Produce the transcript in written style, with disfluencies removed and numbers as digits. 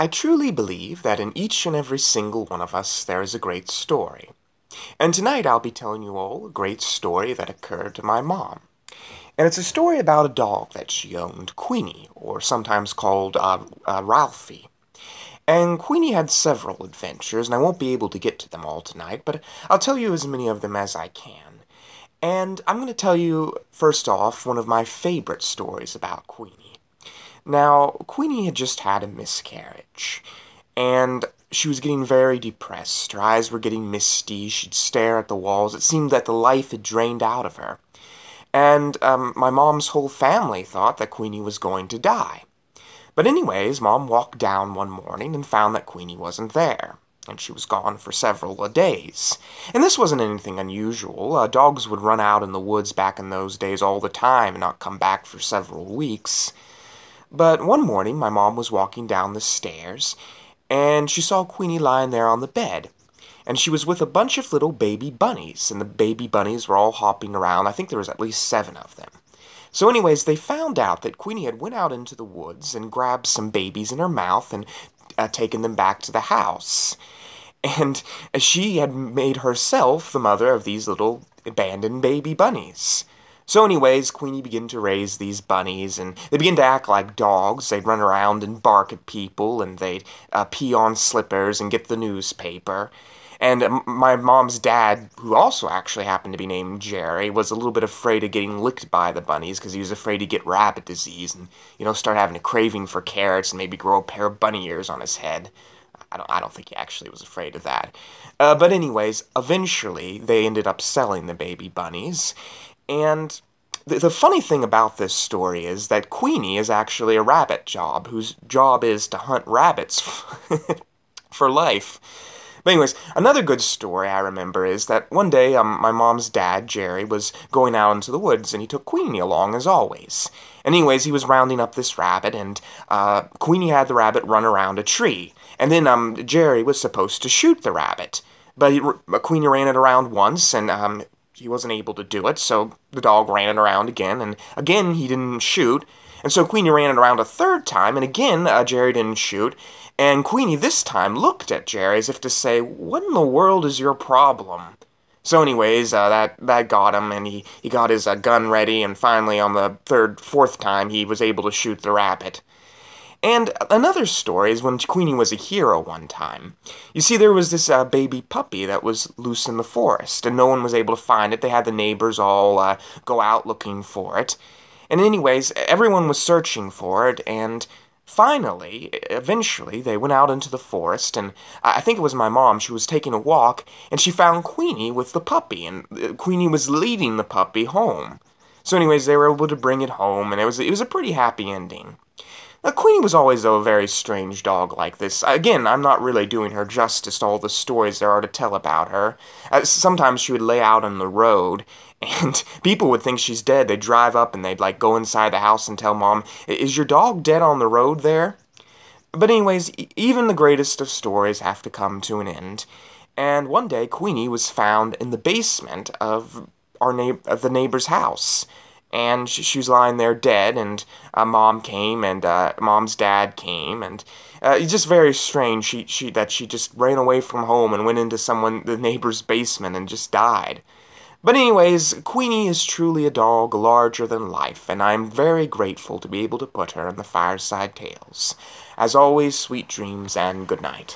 I truly believe that in each and every single one of us there is a great story. And tonight I'll be telling you all a great story that occurred to my mom. And it's a story about a dog that she owned, Queenie, or sometimes called Ralphie. And Queenie had several adventures, and I won't be able to get to them all tonight, but I'll tell you as many of them as I can. And I'm going to tell you, first off, one of my favorite stories about Queenie. Now, Queenie had just had a miscarriage, and she was getting very depressed. Her eyes were getting misty. She'd stare at the walls. It seemed that the life had drained out of her. And my mom's whole family thought that Queenie was going to die. But anyways, Mom walked down one morning and found that Queenie wasn't there, and she was gone for several days. And this wasn't anything unusual. Dogs would run out in the woods back in those days all the time and not come back for several weeks. But one morning, my mom was walking down the stairs, and she saw Queenie lying there on the bed. And she was with a bunch of little baby bunnies, and the baby bunnies were all hopping around. I think there was at least 7 of them. So anyways, they found out that Queenie had went out into the woods and grabbed some babies in her mouth and taken them back to the house. And she had made herself the mother of these little abandoned baby bunnies. So anyways, Queenie began to raise these bunnies, and they began to act like dogs. They'd run around and bark at people, and they'd pee on slippers and get the newspaper. And my mom's dad, who also actually happened to be named Jerry, was a little bit afraid of getting licked by the bunnies because he was afraid he'd get rabbit disease and, start having a craving for carrots and maybe grow a pair of bunny ears on his head. I don't think he actually was afraid of that. But anyways, eventually they ended up selling the baby bunnies. And the funny thing about this story is that Queenie is actually a rabbit job, whose job is to hunt rabbits for life. But anyways, another good story I remember is that one day my mom's dad, Jerry, was going out into the woods, and he took Queenie along as always. And anyways, he was rounding up this rabbit, and Queenie had the rabbit run around a tree. And then Jerry was supposed to shoot the rabbit. But Queenie ran it around once, and he wasn't able to do it, so the dog ran it around again, and again he didn't shoot. And so Queenie ran it around a third time, and again Jerry didn't shoot. And Queenie this time looked at Jerry as if to say, "What in the world is your problem?" So anyways, that got him, and he got his gun ready, and finally on the fourth time he was able to shoot the rabbit. And another story is when Queenie was a hero one time. You see, there was this baby puppy that was loose in the forest, and no one was able to find it. They had the neighbors all go out looking for it. And anyways, everyone was searching for it, and finally, eventually, they went out into the forest, and I think it was my mom. She was taking a walk, and she found Queenie with the puppy, and Queenie was leading the puppy home. So anyways, they were able to bring it home, and it was a pretty happy ending. Now, Queenie was always, though, a very strange dog like this. Again, I'm not really doing her justice to all the stories there are to tell about her. Sometimes she would lay out on the road, and people would think she's dead. They'd drive up, and they'd, go inside the house and tell Mom, "Is your dog dead on the road there?" But anyways, even the greatest of stories have to come to an end. And one day, Queenie was found in the basement of the neighbor's house. And she was lying there dead, and Mom came, and Mom's dad came, and it's just very strange that she just ran away from home and went into the neighbor's basement and just died. But anyways, Queenie is truly a dog larger than life, and I'm very grateful to be able to put her in the Fireside Tales. As always, sweet dreams and good night.